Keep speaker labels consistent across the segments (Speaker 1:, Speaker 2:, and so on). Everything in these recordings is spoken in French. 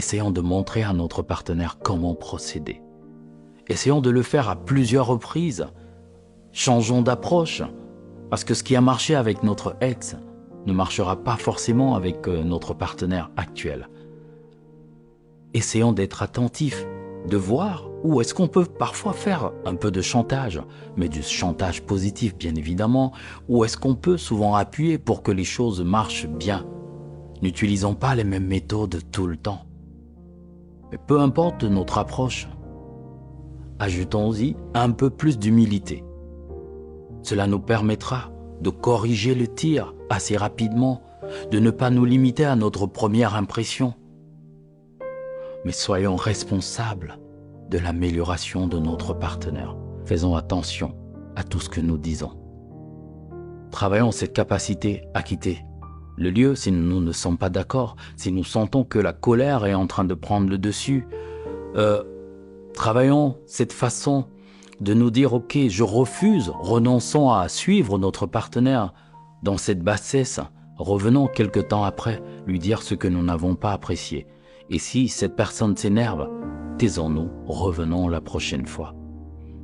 Speaker 1: essayons de montrer à notre partenaire comment procéder. Essayons de le faire à plusieurs reprises. Changeons d'approche, parce que ce qui a marché avec notre ex ne marchera pas forcément avec notre partenaire actuel. Essayons d'être attentifs, de voir où est-ce qu'on peut parfois faire un peu de chantage, mais du chantage positif bien évidemment, où est-ce qu'on peut souvent appuyer pour que les choses marchent bien. N'utilisons pas les mêmes méthodes tout le temps. Mais peu importe notre approche, ajoutons-y un peu plus d'humilité. Cela nous permettra de corriger le tir assez rapidement, de ne pas nous limiter à notre première impression. Mais soyons responsables de l'amélioration de notre partenaire. Faisons attention à tout ce que nous disons. Travaillons cette capacité à quitter le lieu si nous ne sommes pas d'accord, si nous sentons que la colère est en train de prendre le dessus. Travaillons cette façon de nous dire « Ok, je refuse, renonçons à suivre notre partenaire dans cette bassesse. Revenons quelque temps après lui dire ce que nous n'avons pas apprécié. Et si cette personne s'énerve, taisons-nous, revenons la prochaine fois. »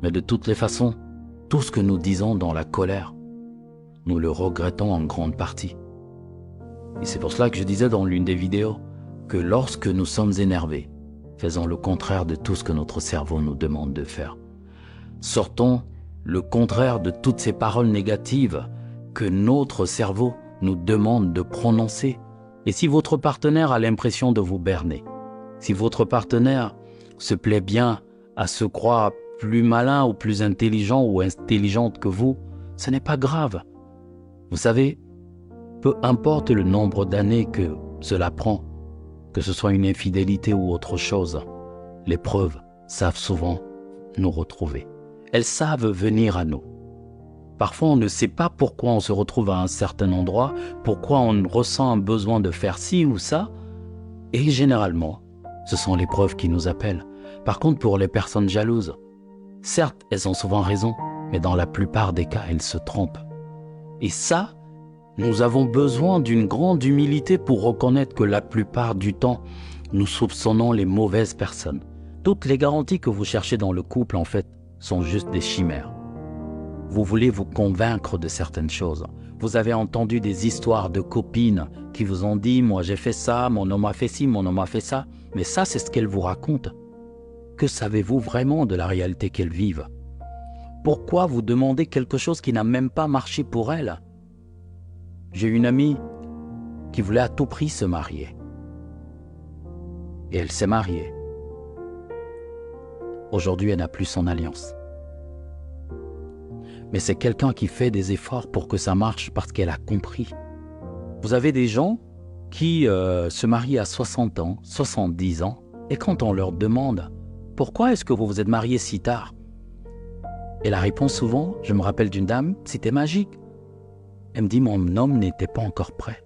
Speaker 1: Mais de toutes les façons, tout ce que nous disons dans la colère, nous le regrettons en grande partie. Et c'est pour cela que je disais dans l'une des vidéos que lorsque nous sommes énervés, faisons le contraire de tout ce que notre cerveau nous demande de faire. Sortons le contraire de toutes ces paroles négatives que notre cerveau nous demande de prononcer. Et si votre partenaire a l'impression de vous berner, si votre partenaire se plaît bien à se croire plus malin ou plus intelligent ou intelligente que vous, ce n'est pas grave. Vous savez, peu importe le nombre d'années que cela prend, que ce soit une infidélité ou autre chose, les preuves savent souvent nous retrouver. Elles savent venir à nous. Parfois, on ne sait pas pourquoi on se retrouve à un certain endroit, pourquoi on ressent un besoin de faire ci ou ça, et généralement, ce sont les preuves qui nous appellent. Par contre, pour les personnes jalouses, certes, elles ont souvent raison, mais dans la plupart des cas, elles se trompent. Et ça, nous avons besoin d'une grande humilité pour reconnaître que la plupart du temps, nous soupçonnons les mauvaises personnes. Toutes les garanties que vous cherchez dans le couple, en fait, sont juste des chimères. Vous voulez vous convaincre de certaines choses. Vous avez entendu des histoires de copines qui vous ont dit « Moi j'ai fait ça, mon homme a fait ci, mon homme a fait ça ». Mais ça, c'est ce qu'elles vous racontent. Que savez-vous vraiment de la réalité qu'elles vivent? Pourquoi vous demandez quelque chose qui n'a même pas marché pour elles? J'ai une amie qui voulait à tout prix se marier. Et elle s'est mariée. Aujourd'hui, elle n'a plus son alliance. Mais c'est quelqu'un qui fait des efforts pour que ça marche parce qu'elle a compris. Vous avez des gens qui se marient à 60 ans, 70 ans, et quand on leur demande « Pourquoi est-ce que vous vous êtes mariés si tard ?» Et la réponse souvent, je me rappelle d'une dame, c'était magique. Elle me dit « Mon homme n'était pas encore prêt. »